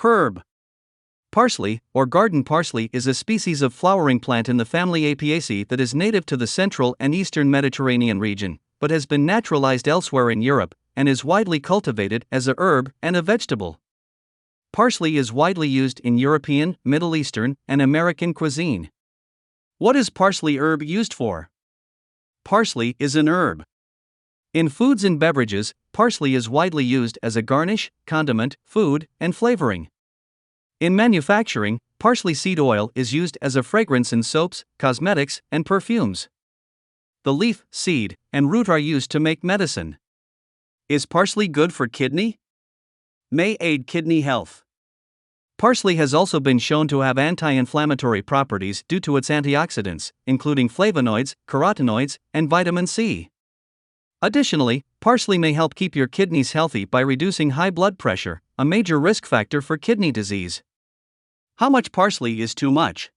Herb. Parsley, or garden parsley, is a species of flowering plant in the family Apiaceae that is native to the central and eastern Mediterranean region, but has been naturalized elsewhere in Europe, and is widely cultivated as a herb and a vegetable. Parsley is widely used in European, Middle Eastern, and American cuisine. What is parsley herb used for? Parsley is an herb. In foods and beverages, parsley is widely used as a garnish, condiment, food, and flavoring. In manufacturing, parsley seed oil is used as a fragrance in soaps, cosmetics, and perfumes. The leaf, seed, and root are used to make medicine. Is parsley good for kidney? May aid kidney health. Parsley has also been shown to have anti-inflammatory properties due to its antioxidants, including flavonoids, carotenoids, and vitamin C. Additionally, parsley may help keep your kidneys healthy by reducing high blood pressure, a major risk factor for kidney disease. How much parsley is too much?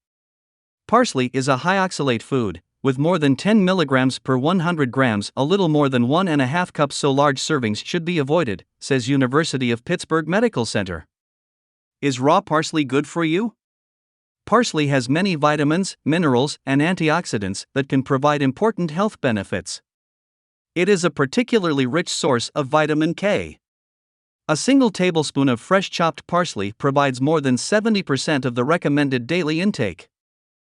Parsley is a high oxalate food, with more than 10 milligrams per 100 grams, a little more than 1.5 cups, so large servings should be avoided, says University of Pittsburgh Medical Center. Is raw parsley good for you? Parsley has many vitamins, minerals, and antioxidants that can provide important health benefits. It is a particularly rich source of vitamin K. A single tablespoon of fresh chopped parsley provides more than 70% of the recommended daily intake.